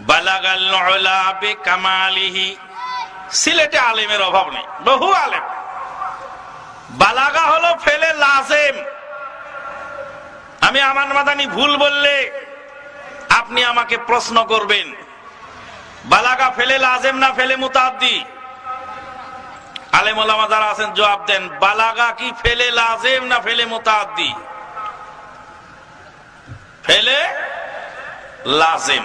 বালাগাল উলা বিকামালিহি। সিলেটে আলেমের অভাব নেই, বহু আলেম। বালাগা হলো ফেলে লাজিম। আমি আমান মাদানি ভুল বললে আপনি আমাকে প্রশ্ন করবেন, বালাগা ফেলে লাজিম না ফেলে মুতাআদ্দি? আলেম ওলামা যারা আছেন জবাব দেন, বালাগা কি ফেলে লাজিম না ফেলে মুতাআদ্দি? ফেলে লাজিম।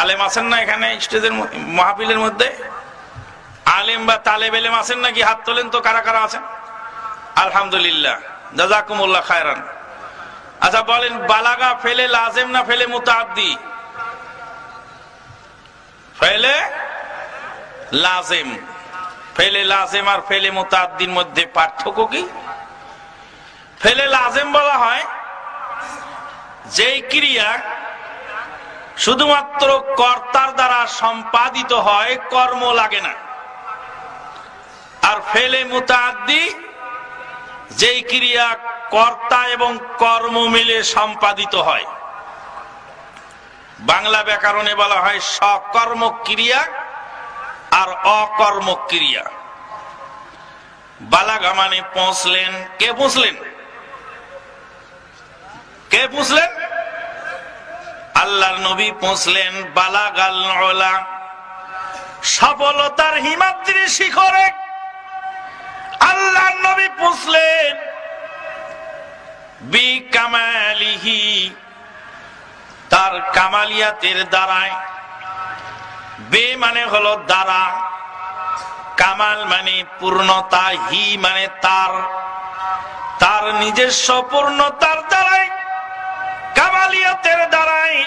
আলেম আছেন না এখানে স্টেজের মাহফিলের মধ্যে? আলেম বা তালেব ইলম আছেন নাকি? হাত তোলেন তো কারা কারা আছেন। আলহামদুলিল্লাহ, জাযাকুমুল্লাহ খায়রান। আচ্ছা বলেন, বালাগা ফেলে লাজিম না ফেলে মুতাআদ্দি? ফেলে লাজিম। ফেলে লাজিম আর ফেলে মুতাআদ্দির মধ্যে পার্থক্য কি? ফেলে লাজিম বলা হয় যেই ক্রিয়া শুধুমাত্র কর্তার দ্বারা সম্পাদিত হয়, কর্ম লাগে না। আর ফেলে মুতাআদ্দি যেই ক্রিয়া কর্তা এবং কর্ম মিলে সম্পাদিত হয়। বাংলা ব্যাকরণে বলা হয় সকর্ম ক্রিয়া আর অকর্ম ক্রিয়া। বালাগা মানে পৌঁছলেন। কে পৌঁছলেন? কে পৌঁছলেন? আল্লাহর নবী পৌঁছলেন বালাগাল উলা, সফলতার হিমাদ্রি শিখরে আল্লাহর নবী পৌঁছলেন বিকামালিহি, তার কামালিয়াতের দ্বারায়। বে মানে হলো দ্বারা, কামাল মানে পূর্ণতা, হি মানে তার, তার নিজস্ব পূর্ণতার দ্বারাই, কামালিয়াতের দ্বারাই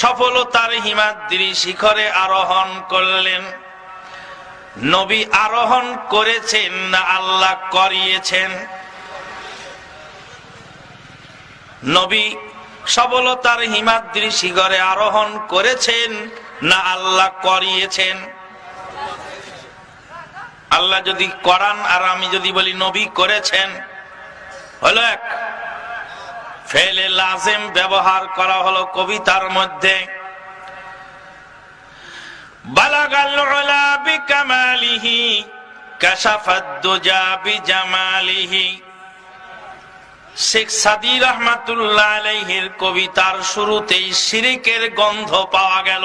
সফলতার হিমাদ্রি শিখরে আরোহণ করলেন। নবী আরোহণ করেছেন না আল্লাহ করিয়েছেন? নবী সফলতার হিমাদ্রি শিখরে আরোহণ করেছেন না আল্লাহ করিয়েছেন? আল্লাহ যদি করান আর আমি যদি বলি নবী করেছেন, হলো এক। ফেলে লাজিম ব্যবহার করা হলো কবিতার মধ্যে। বালাগাল উলা বিকামালিহি কাশাফাদ দুজা বিজামালিহি। শেখ সাদী রাহমাতুল্লাহ আলাইহির কবিতার শুরুতেই শিরকের গন্ধ পাওয়া গেল।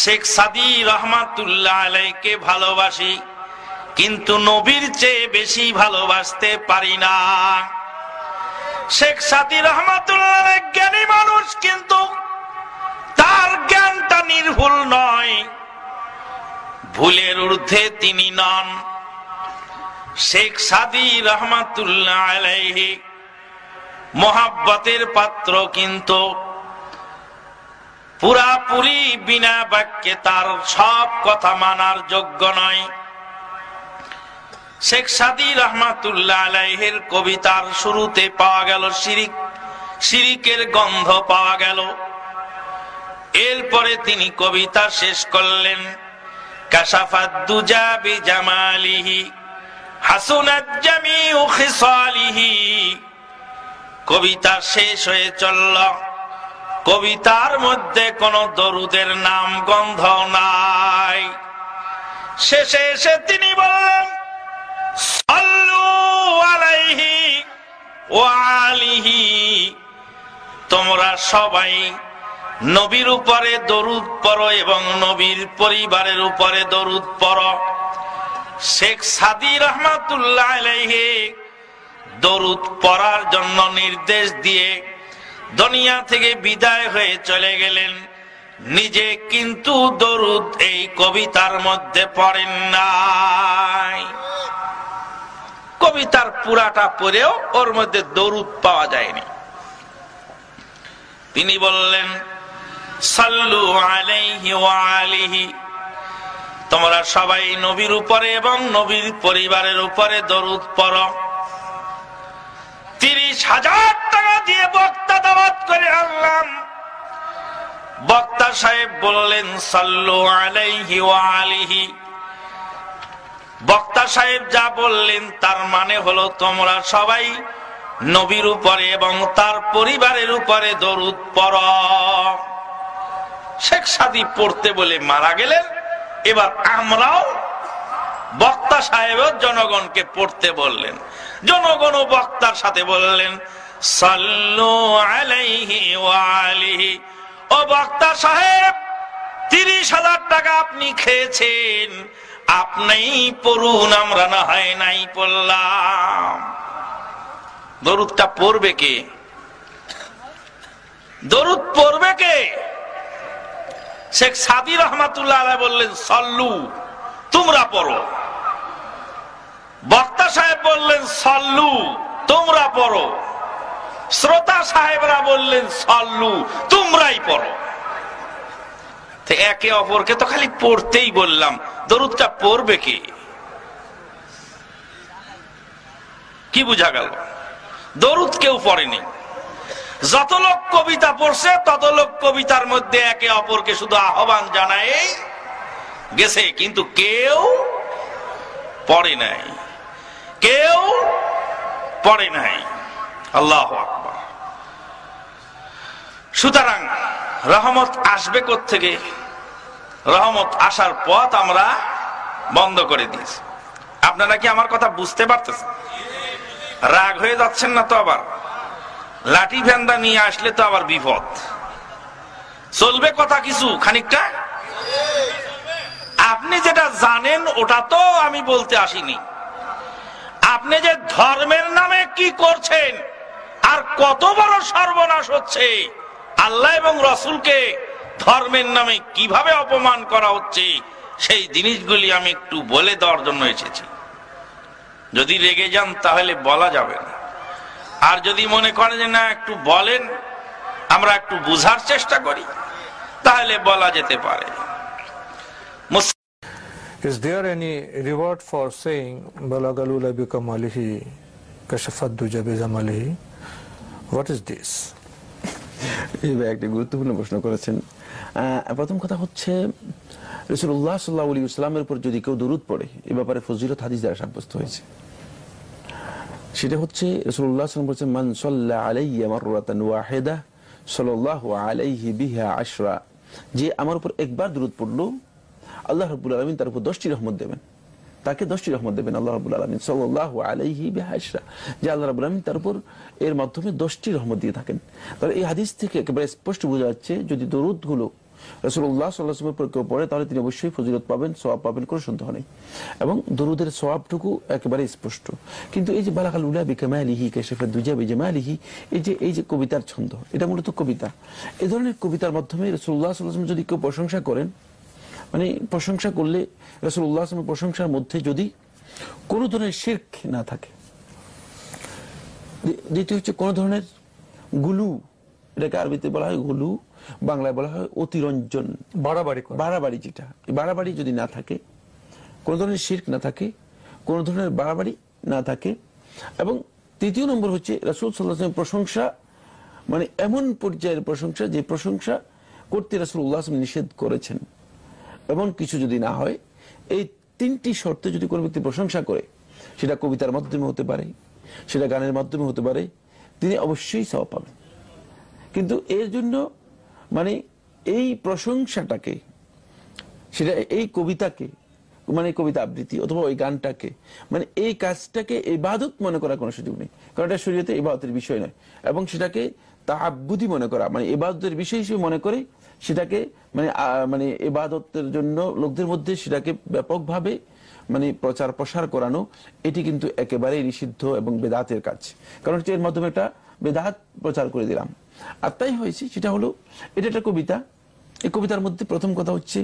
শেখ সাদী রাহমাতুল্লাহ আলাইহিকে ভালোবাসি, কিন্তু নবীর চেয়ে বেশি ভালোবাসতে পারি না। শেখ সাদী রাহমাতুল্লাহ আলাইহি জ্ঞানী মানুষ, কিন্তু তার জ্ঞানটা নির্ভুল নয়, ভুলের ঊর্ধ্বে তিনি নন। শেখ সাদী রাহমাতুল্লাহ আলাইহি মোহাব্বতের পাত্র, কিন্তু পুরাপুরি বিনা বাক্যে তার সব কথা মানার যোগ্য নয়। শেখ সাদী রাহমাতুল্লাহ আলাইহির কবিতার শুরুতে পাওয়া গেল শিরিক, শিরিকের গন্ধ পাওয়া গেল। এরপরে তিনি কবিতা শেষ করলেন কাশাফাদ দুজা বিজামালিহি হাসুনাত জামিউ খিসালিহি। কবিতা শেষ হয়ে চলল, কবিতার মধ্যে কোন দরুদের নাম গন্ধ নাই। শেষে এসে তিনি বললেন সাল্লু আলাইহি ওয়া আলিহি, তোমরা সবাই নবীর উপরে দরুদ পড়ো এবং নবীর পরিবারের উপরে দরুদ পড়ো। শেখ সাদী রাহমাতুল্লাহ আলাইহি দরুদ পড়ার জন্য নির্দেশ দিয়ে দুনিয়া থেকে বিদায় হয়ে চলে গেলেন। নিজে কিন্তু দরুদ এই কবিতার মধ্যে পড়েন নাই। কবিতার পুরাটা পড়েও ওর মধ্যে দরুদ পাওয়া যায়নি। তিনি বললেন সাল্লু আলাইহি ওয়া আলিহি, তোমরা সবাই নবীর উপরে এবং নবীর পরিবারের উপরে দরুদ পড়ো। 30,000 টাকা দিয়ে বক্তা দাওয়াত করে আনলাম। বক্তা সাহেব বললেন সাল্লু আলাইহি ওয়া আলিহি। বক্তা সাহেব যা বললেন তার মানে হলো তোমরা সবাই নবীর উপরে এবং তার পরিবারের উপরে দরুদ পড়ো। শেখ সাদী পড়তে বলে মারা গেলেন। এবার আমরাও বক্তা সাহেব জনগণকে পড়তে বললেন, জনগণও বক্তার সাথে বললেন সাল্লু আলাইহি ওয়া আলিহি। ও বক্তা সাহেব, 30,000 টাকা আপনি খেয়েছেন, আপনিই পড়ুন, আমরা না হয় নাই পড়লাম। দরুদটা পড়বে কে? দরুদ পড়বে কে? শেখ সাদী রহমাতুল্লাহ আলাইহি বললেন সল্লু, তোমরা পড়ো। বক্তা সাহেব বললেন সল্লু, তোমরা পড়ো। শ্রোতা সাহেবরা বললেন সল্লু, তোমরাই পড়ো। একে অপরকে তো খালি পড়তেই বললাম, দরুদটা পড়বে কে? কি বুঝা গেল? দরুদ কেউ পড়েনি। যত লোক কবিতা পড়ছে তত লোক কবিতার মধ্যে একে অপরকে শুধু আহ্বান জানায় গেছে, কিন্তু কেউ পড়ে নাই, কেউ পড়ে নাই। আল্লাহু আকবার। সুতরাং রহমত আসবে কোত্থেকে? রহমত আসার পথ আমরা বন্ধ করে দিয়েছি। আপনারা কি আমার কথা বুঝতে পারতেছেন? রাগ হয়ে যাচ্ছেন না তো? আবার লাঠি ফেন্দা নিয়ে আসলে তো আবার বিপদ। চলবে কথা কিছু খানিকটা। আপনি যেটা জানেন ওটা তো আমি বলতে আসিনি। আপনি যে ধর্মের নামে কি করছেন আর কত বড় সর্বনাশ হচ্ছে, আল্লাহ এবং রসুলকে ধর্মের নামে কিভাবে অপমান করা হচ্ছে, সেই জিনিসগুলি আমি একটু বলে দেওয়ার জন্য এসেছি। যদি রেগে যান তাহলে বলা যাবে না, আর যদি মনে করেন যে না একটু বলেন, আমরা একটু বুঝার চেষ্টা করি, তাহলে বলা যেতে পারে। Is there any reward for saying Balagal ula bi kamalihi kashafat duja bi zamalihi? What is this? এই একটা গুরুত্বপূর্ণ প্রশ্ন করেছেন। প্রথম কথা হচ্ছে রাসূলুল্লাহ সাল্লাল্লাহু আলাইহি ওয়াসাল্লামের উপর যদি কেউ দরুদ পড়ে, এই ব্যাপারে ফজিলত হাদিস দ্বারা সাব্যস্ত হয়েছে। সেটা হচ্ছে রাসূলুল্লাহ সাল্লাল্লাহু আলাইহি ওয়াসাল্লাম বলেছেন, মান সাল্লা আলাইয়া মাররাতান ওয়াহিদা সাল্লাল্লাহু আলাইহি বিহা আশরা। যে আমার উপর একবার দরুদ পড়লো, আল্লাহ রাব্বুল আলামিন তার উপর 10টি রহমত দেবেন, তাকে 10টি রহমত দেবেন আল্লাহ রাব্বুল আলামিন সাল্লাল্লাহু আলাইহি বিহা আশরা। যে আল্লাহ রাব্বুল আলামিন তার উপর এর মাধ্যমে 10টি রহমত দিয়ে থাকেন। তাহলে এই হাদিস থেকে একেবারে স্পষ্ট বোঝা যাচ্ছে যদি দরুদগুলো রাসূলুল্লাহ সাল্লাল্লাহু আলাইহি ওয়াসাল্লামের উপর কেউ পড়ে তাহলে তিনি অবশ্যই ফজিলত পাবেন, সওয়াব পাবেন, কোনো সন্দেহ নেই। এবং দরুদের সওয়াবটুকু একেবারে স্পষ্ট। কিন্তু এই যে বালাগাল উলা বিকামালিহি কাশাফাত দুজা বিজামালিহি, এই যে কবিতার ছন্দ, এটা মূলত কবিতা। এই ধরনের কবিতার মাধ্যমে রাসূলুল্লাহ সাল্লাল্লাহু আলাইহি ওয়াসাল্লাম যদি কেউ প্রশংসা করেন, মানে প্রশংসা করলে রাসূলুল্লাহ সাল্লাল্লাহু আলাইহি ওয়াসাল্লামের প্রশংসার মধ্যে যদি কোনো ধরনের শিরক না থাকে, দ্বিতীয় হচ্ছে কোনো ধরনের গুলু, এটাকে আরবিতে বলা হয় গুলু, বাংলায় বলা হয় অতিরঞ্জন, বাড়াবাড়ি। যেটা বাড়াবাড়ি যদি না থাকে, কোনো ধরনের শিরক না থাকে, কোনো ধরনের বাড়াবাড়ি না থাকে, এবং তৃতীয় নম্বর হচ্ছে রাসূল সাল্লাল্লাহু আলাইহি ওয়াসাল্লাম প্রশংসা মানে এমন পর্যায়ের প্রশংসা যে প্রশংসা করতে রাসূলুল্লাহ সাল্লাল্লাহু আলাইহি ওয়াসাল্লাম নিষেধ করেছেন, এমন কিছু যদি না হয়, এই 3টি শর্তে যদি কোনো ব্যক্তি প্রশংসা করে, সেটা কবিতার মাধ্যমে হতে পারে, সেটা গানের মাধ্যমে হতে পারে, তিনি অবশ্যই সওয়াব পাবেন। কিন্তু এর জন্য মানে এই প্রশংসাটাকে, সেটা এই কবিতাকে, মানে কবিতা আবৃত্তি অথবা ওই গানটাকে, মানে এই কাজটাকে ইবাদত মনে করার কোনো সুযোগ নেই, কারণ এটা শরীয়তে ইবাদতের বিষয় নয়। এবং সেটাকে তাআব্বুদি মনে করা, মানে ইবাদতের বিষয় হিসেবে মনে করে সেটাকে মানে ইবাদতের জন্য লোকদের মধ্যে সেটাকে ব্যাপকভাবে মানে প্রচার প্রসার করানো, এটি কিন্তু একেবারেই নিষিদ্ধ এবং বেদাতের কাজ। কারণ এর মাধ্যমে একটা বেদাত প্রচার করে দিলাম। আর তাই হয়েছে, সেটা হলো এটা একটা কবিতা। এই কবিতার মধ্যে প্রথম কথা হচ্ছে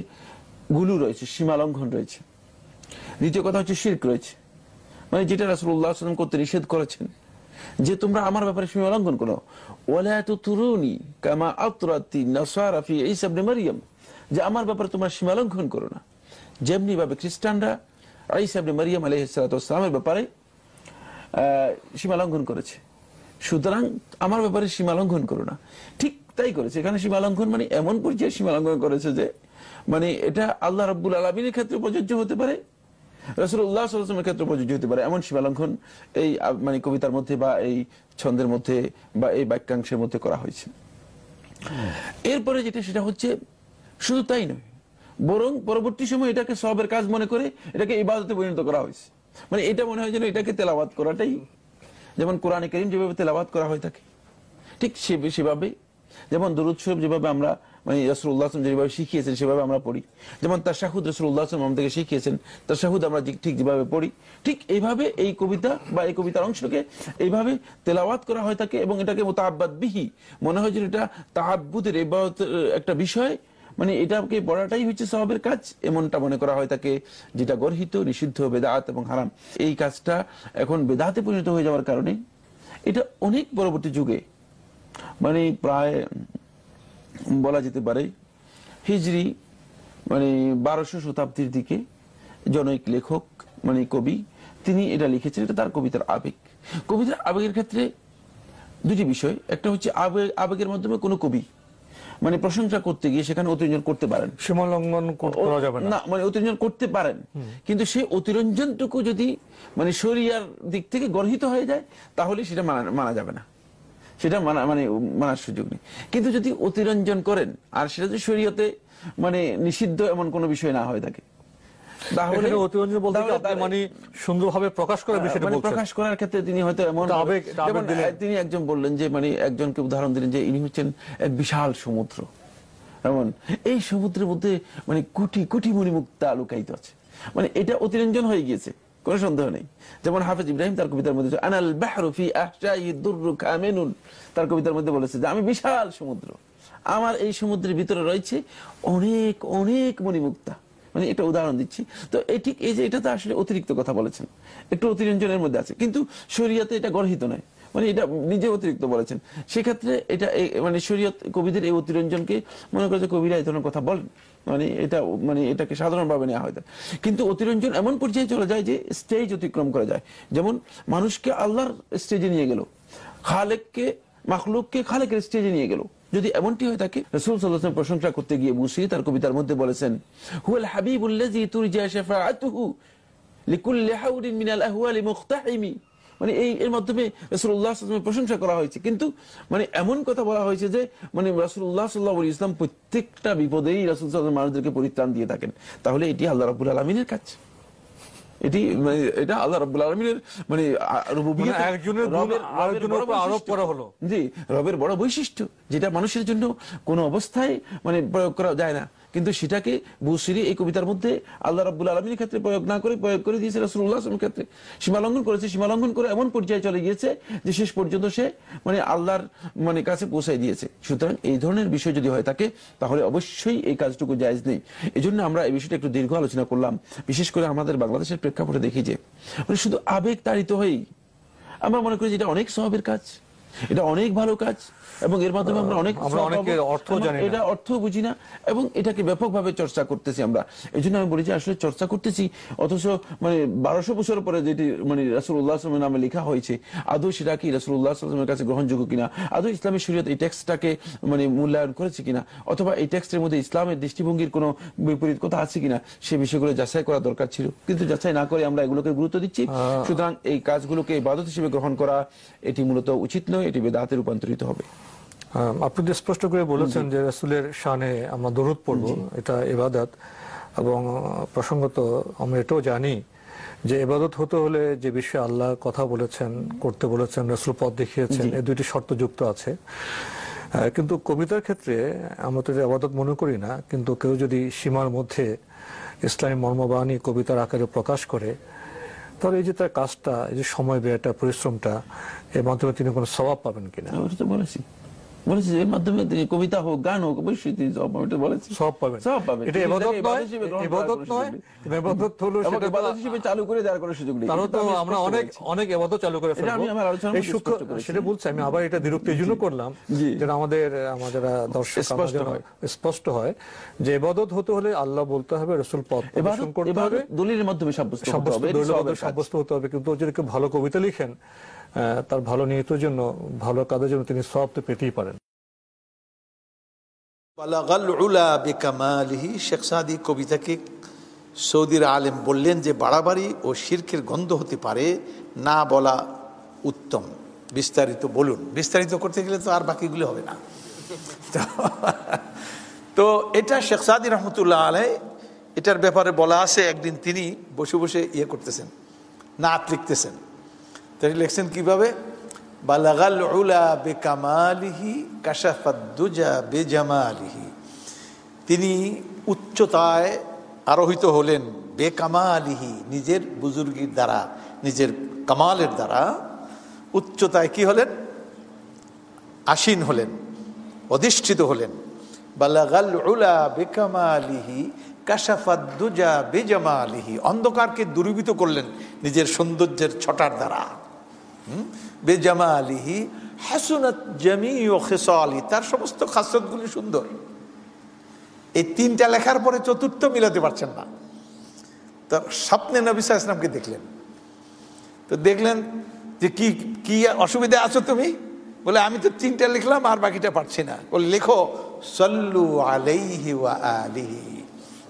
গুলু রয়েছে, সীমা লঙ্ঘন রয়েছে। দ্বিতীয় কথা হচ্ছে শিরক রয়েছে, মানে যেটা রাসূলুল্লাহ সাল্লাল্লাহু আলাইহি ওয়াসাল্লাম করতে নিষেধ করেছেন, যে তোমরা আমার ব্যাপারে সীমা লঙ্ঘন করো। ওয়ালা তুতুরুনি কামা আতরাতি নাসারা ফি ঈসা ইবনে মারইয়াম, যে আমার ব্যাপারে তোমরা সীমা লঙ্ঘন করো না, যেমনি ভাবে খ্রিস্টানরা ঈসা ইবনে মারইয়াম আলাইহিস সালাতু ওয়াস সালামের ব্যাপারে সীমা লঙ্ঘন করেছে। সুতরাং আমার ব্যাপারে সীমা লঙ্ঘন করো না। ঠিক তাই করেছে। এখানে সীমা লঙ্ঘন মানে এমন পর্যায়ে সীমা লঙ্ঘন করেছে যে মানে এটা আল্লাহ রাব্বুল আলামিনের ক্ষেত্রে প্রযোজ্য হতে পারে, রাসূলুল্লাহ সাল্লাল্লাহু আলাইহি ওয়াসাল্লামের ক্ষেত্রে প্রযোজ্য হতে পারে, এমন সীমা লঙ্ঘন এই মানে কবিতার মধ্যে বা এই ছন্দের মধ্যে বা এই বাক্যাংশের মধ্যে করা হয়েছে। এরপরে যেটা সেটা হচ্ছে শুধু তাই নয়, বরং পরবর্তী সময় এটাকে সওয়াবের কাজ মনে করে এটাকে ইবাদতে পরিণত করা হয়েছে। মানে এটা মনে হয় যেন এটাকে তেলাওয়াত করাটাই, যেমন কোরআনে কারীম যেভাবে তেলাওয়াত করা হয়ে থাকে ঠিক সেভাবে, যেমন দরুদ শরীফ যেভাবে আমরা মানে রাসূলুল্লাহ সাল্লাল্লাহু আলাইহি ওয়াসাল্লাম যেভাবে শিখিয়েছেন সেভাবে আমরা পড়ি, যেমন তাশাহুদ রাসূলুল্লাহ সাল্লাল্লাহু আলাইহি ওয়াসাল্লাম আমাদেরকে শিখিয়েছেন, তাশাহুদ আমরা ঠিক যেভাবে পড়ি ঠিক এইভাবে এই কবিতা বা এই কবিতার অংশকে এইভাবে তেলাওয়াত করা হয় থাকে, এবং এটাকে মুতাআব্বাদ বিহি মনে হয় যে এটা তাআব্বুদের ইবাদতের একটা বিষয়, মানে এটাকে পড়াটাই হচ্ছে সওয়াবের কাজ, এমনটা মনে করা হয় থাকে, যেটা গর্হিত, নিষিদ্ধ, বেদাত এবং হারাম। এই কাজটা এখন বেদাতে পরিণত হয়ে যাওয়ার কারণে এটা অনেক পরবর্তী যুগে মানে প্রায় বলা যেতে পারে হিজরি মানে 1200 শতাব্দীর দিকে জনৈক লেখক মানে কবি তিনি এটা লিখেছেন। এটা তার কবিতার আবেগ। কবিতার আবেগের ক্ষেত্রে দুটি বিষয়, একটা হচ্ছে আবেগের মাধ্যমে কোনো কবি মানে প্রশংসা করতে গিয়ে সেখানে অতিরঞ্জন করতে পারেন, সীমা লঙ্ঘন করা যাবে না, মানে অতিরঞ্জন করতে পারেন, কিন্তু সেই অতিরঞ্জনটুকু যদি মানে শরিয়ার দিক থেকে গর্হিত হয়ে যায় তাহলে সেটা মানা যাবে না, সেটা মানার সুযোগ নেই। কিন্তু যদি অতিরঞ্জন করেন আর সেটা যদি শরীয়তে মানে নিষিদ্ধ এমন কোনো বিষয় না হয়ে থাকে, তাহলে অতিরঞ্জন বলতে আপনি মানে সুন্দরভাবে প্রকাশ করার বিষয়টা বলছেন। প্রকাশ করার ক্ষেত্রে তিনি হয়তো এমন তিনি একজন বললেন যে মানে একজনকে উদাহরণ দিলেন যে ইনি হচ্ছেন এক বিশাল সমুদ্র, এমন এই সমুদ্রের মধ্যে মানে কোটি কোটি মণিমুক্তা লুকায়িত আছে, মানে এটা অতিরঞ্জন হয়ে গিয়েছে, কোনো সন্দেহ নেই। যেমন হাফেজ ইব্রাহিম তার কবিতার মধ্যে আনাল বাহরু ফি আহশাই দুররু কামিনুন, তার কবিতার মধ্যে বলেছে যে আমি বিশাল সমুদ্র, আমার এই সমুদ্রের ভিতরে রয়েছে অনেক অনেক মণিমুক্তা, মানে এটা উদাহরণ দিচ্ছি। তো এই ঠিক এই যে এটা তো আসলে অতিরিক্ত কথা বলেছেন, একটু অতিরঞ্জনের মধ্যে আছে, কিন্তু শরীয়তে এটা গর্হিত নয়, মানে এটা নিজে অতিরিক্ত বলেছেন। সেক্ষেত্রে এটা মানে শরীয়ত কবিদের এই অতিরঞ্জনকে মনে করে যে কবিরা এই ধরনের কথা বলেন, মানে এটা মানে এটাকে সাধারণভাবে নেওয়া হয়। কিন্তু অতিরঞ্জন এমন পর্যায়ে চলে যায় যে স্টেজ অতিক্রম করা যায়, যেমন মানুষকে আল্লাহর স্টেজে নিয়ে গেল, খালেককে মাখলুককে খালেকের স্টেজে নিয়ে গেল। যদি এমনটি হয়ে থাকে, রাসূল সাল্লাল্লাহু আলাইহি ওয়াসাল্লাম প্রশংসা করতে গিয়ে বুসিরি তার কবিতার মধ্যে বলেছেন হুয়াল হাবিবুল্লাযী তুরজা শাফাআতুহু লিকুল্লি হাউরিন মিনাল আহওয়ালি মুখতাহিমি, মানে এর মাধ্যমে রাসূলুল্লাহ সাল্লাল্লাহু আলাইহি ওয়াসাল্লামের প্রশংসা করা হয়েছে, কিন্তু মানে এমন কথা বলা হয়েছে যে মানে রাসূলুল্লাহ সাল্লাল্লাহু আলাইহি ওয়াসাল্লাম প্রত্যেকটা বিপদেই রাসূল সাল্লাল্লাহু আলাইহি ওয়াসাল্লাম মানুষদেরকে পরিত্রাণ দিয়ে থাকেন। তাহলে এটি আল্লাহ রাব্বুল আলামিনের কাজ, এটি মানে এটা আল্লাহ রাব্বুল আলামিনের মানে রুবুবিয়্যত একজনের গুণ আরেকজনের উপর আরোপ করা হলো। জি, রবের বড় বৈশিষ্ট্য যেটা মানুষের জন্য কোনো অবস্থায় মানে প্রয়োগ করা যায় না, কিন্তু সেটাকে বুসিরি এই কবিতার মধ্যে আল্লাহ রাব্বুল আলামিনের ক্ষেত্রে প্রয়োগ না করে প্রয়োগ করে দিয়েছে রাসূলুল্লাহ সাল্লাল্লাহু আলাইহি ওয়াসাল্লামের ক্ষেত্রে। সীমালঙ্ঘন করেছে, সীমালঙ্ঘন করে এমন পর্যায়ে চলে গিয়েছে যে শেষ পর্যন্ত সে মানে আল্লাহর মানে কাছে পৌঁছায় দিয়েছে। সুতরাং এই ধরনের বিষয় যদি হয় থাকে তাহলে অবশ্যই এই কাজটুকু জায়েজ নেই। এজন্য আমরা এই বিষয়টা একটু দীর্ঘ আলোচনা করলাম, বিশেষ করে আমাদের বাংলাদেশের প্রেক্ষাপটে দেখি যে মানে শুধু আবেগ তাড়িত হয়েই আমরা মনে করি যে এটা অনেক সওয়াবের কাজ, এটা অনেক ভালো কাজ, এবং এর মাধ্যমে আমরা অনেকের অর্থ জানি না, এটা অর্থ বুঝি না, এবং এটাকে ব্যাপকভাবে চর্চা করতেছি আমরা। এই জন্য আমি বলি যে আসলে চর্চা করতেছি, অথচ মানে 1200 বছর পরে যেটি মানে রাসূলুল্লাহ সাল্লাল্লাহু আলাইহি ওয়াসাল্লামের নামে লেখা হয়েছে আদৌ সেটা কি রাসূলুল্লাহ সাল্লাল্লাহু আলাইহি ওয়াসাল্লামের কাছে গ্রহণযোগ্য কিনা, আদৌ ইসলামী শরীয়ত এই টেক্সটটাকে মানে মূল্যায়ন করেছে কিনা, অথবা এই টেক্সটের মধ্যে ইসলামের দৃষ্টিভঙ্গির কোনো বিপরীত কথা আছে কিনা, সে বিষয়গুলো যাচাই করা দরকার ছিল, কিন্তু যাচাই না করে আমরা এগুলোকে গুরুত্ব দিচ্ছি। সুতরাং এই কাজগুলোকে ইবাদত হিসেবে গ্রহণ করা এটি মূলত উচিত নয়, এটি বেদাতে রূপান্তরিত হবে। আপনি যে স্পষ্ট করে বলেছেন যে রাসূলের শানে আমরা দরুদ পড়ব, এটা ইবাদত, এবং প্রসঙ্গত আমরা এটাও জানি যে ইবাদত হতে হলে যে বিষয়ে আল্লাহ কথা বলেছেন, করতে বলেছেন, রাসূল পথ দেখিয়েছেন, এই দুইটি শর্ত যুক্ত আছে। কিন্তু কবিতার ক্ষেত্রে আমরা তো ইবাদত মনে করি না, কিন্তু কেউ যদি সীমার মধ্যে ইসলামী মর্মবাণী কবিতার আকারে প্রকাশ করে, তাহলে এই যে তার কাজটা, এই যে সময় ব্যয়টা, পরিশ্রমটা, এর মাধ্যমে তিনি কোনো সওয়াব পাবেন কিনা? ওটা তো বলেছি এর মাধ্যমে গান হোক অবশ্যই তিনি সওয়াব পাবেন। এটা ইবাদত নয়, ইবাদত নয়, ইবাদত হলো সেটা ইবাদত হিসেবে চালু করে দেওয়ার কোনো সুযোগ নেই। তাহলে তো আমরা অনেক ইবাদত চালু করে ফেলবো, এই সূক্ষ্ম সেটা বলছি আমি। আবার এটা বিরক্তি এই জন্য করলাম যেটা আমাদের দর্শক স্পষ্ট হয় যে ইবাদত হতে হলে আল্লাহ বলতে হবে, রাসূল পথ প্রদর্শন করতে হবে, দলিলের মাধ্যমে সাব্যস্ত হতে হবে। কিন্তু যদি কেউ ভালো কবিতা লিখেন, তার ভালো নিয়তের জন্য, ভালো কাজের জন্য তিনি সওয়াব তো পেতেই পারেন। বালাগাল উলা বিকামালিহি, শেখ সাদি কবিতাকে সৌদির আলেম বললেন যে বাড়াবাড়ি ও শিরকের গন্ধ হতে পারে, না বলা উত্তম। বিস্তারিত বলুন। বিস্তারিত করতে গেলে তো আর বাকিগুলো হবে না। তো এটা শেখ সাদি রহমতুল্লাহ আলাই এটার ব্যাপারে বলা আছে, একদিন তিনি বসে বসে ইয়ে করতেছেন, নাত লিখতেছেন। তিনি লিখছেন কিভাবে, বালাগাল উলা বেকামালিহি কাশাফাদ দুজা বেজামালিহি, তিনি উচ্চতায় আরোহিত হলেন, বেকামালিহি নিজের বুজুর্গির দ্বারা, নিজের কামালের দ্বারা উচ্চতায় কি হলেন, আসীন হলেন, অধিষ্ঠিত হলেন। বালাগাল উলা বেকামালিহি কাশাফাদ দুজা বেজামালিহি, অন্ধকারকে দূরীভূত করলেন নিজের সৌন্দর্যের ছটার দ্বারা। বেজামালিহি হাসুনাত জামিউ খিসালি, তার সমস্ত খাসলতগুলি সুন্দর। এই তিনটা লেখার পরে চতুর্থ মিলাতে পারছেন না। তো স্বপ্নে নবী সাল্লাল্লাহু আলাইহি ওয়াসাল্লামকে দেখলেন, তো দেখলেন যে কি কি অসুবিধা আছো তুমি? বলে আমি তো তিনটা লিখলাম আর বাকিটা পারছি না। বলে লেখো সাল্লু আলাইহি ওয়া আলিহি,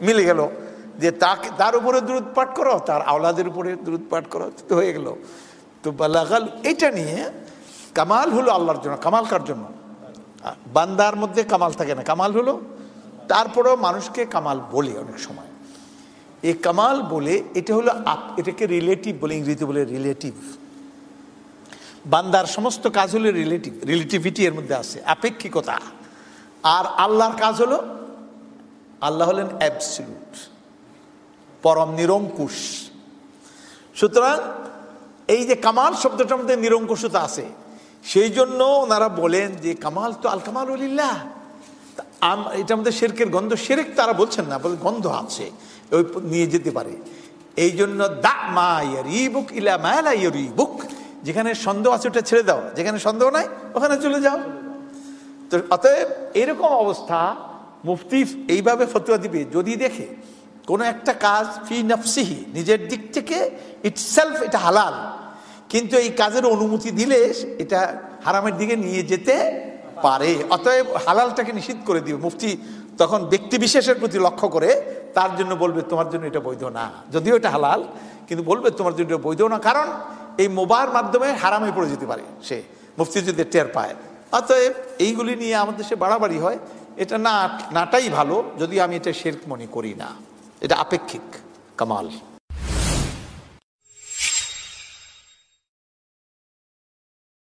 মিলে গেল যে তাকে, তার উপরে দুরূদ পাঠ করো, তার আওলাদের উপরে দুরূদ পাঠ করো, তো হয়ে গেল। তো বালাগাল, এটা নিয়ে কামাল হলো আল্লাহর জন্য, কামাল কার জন্য? বান্দার মধ্যে কামাল থাকে না, কামাল হলো, তারপরেও মানুষকে কামাল বলে অনেক সময়। এই কামাল বলে এটা হলো, এটাকে রিলেটিভ বলে, ইংরেজিতে বলে রিলেটিভ। বান্দার সমস্ত কাজ হলো রিলেটিভ, রিলেটিভিটি এর মধ্যে আছে, আপেক্ষিকতা। আর আল্লাহর কাজ হলো, আল্লাহ হলেন অ্যাবসলিউট, পরম নিরঙ্কুশ। সুতরাং এই যে কামাল শব্দটার মধ্যে নিরঙ্কুশতা আছে, সেই জন্য ওনারা বলেন যে কামাল তো আল কামাল লিল্লাহ। এটার মধ্যে শিরকের গন্ধ, শিরক তারা বলছেন না, বলে গন্ধ আছে, ওই নিয়ে যেতে পারে। এই জন্য দা মা ইয়ারিবুক ইলা মা লা ইয়ারিবুক, যেখানে সন্দেহ আছে ওটা ছেড়ে দাও, যেখানে সন্দেহ নাই ওখানে চলে যাও। তো অতএব এরকম অবস্থা, মুফতি এইভাবে ফতোয়া দিবে যদি দেখে কোনো একটা কাজ ফি নফসিহি, নিজের দিক থেকে ইটসেলফ এটা হালাল, কিন্তু এই কাজের অনুমতি দিলে এটা হারামের দিকে নিয়ে যেতে পারে, অতএব হালালটাকে নিষিদ্ধ করে দিবে। মুফতি তখন ব্যক্তি বিশেষের প্রতি লক্ষ্য করে তার জন্য বলবে তোমার জন্য এটা বৈধ না, যদিও এটা হালাল, কিন্তু বলবে তোমার জন্য এটা বৈধ না, কারণ এই মোবার মাধ্যমে হারামে পড়ে যেতে পারে সে, মুফতি যদি টের পায়। অতএব এইগুলি নিয়ে আমাদের দেশে বাড়াবাড়ি হয়, এটা নাটাই ভালো, যদি আমি এটা শিরক মনে করি না, এটা আপেক্ষিক কামাল।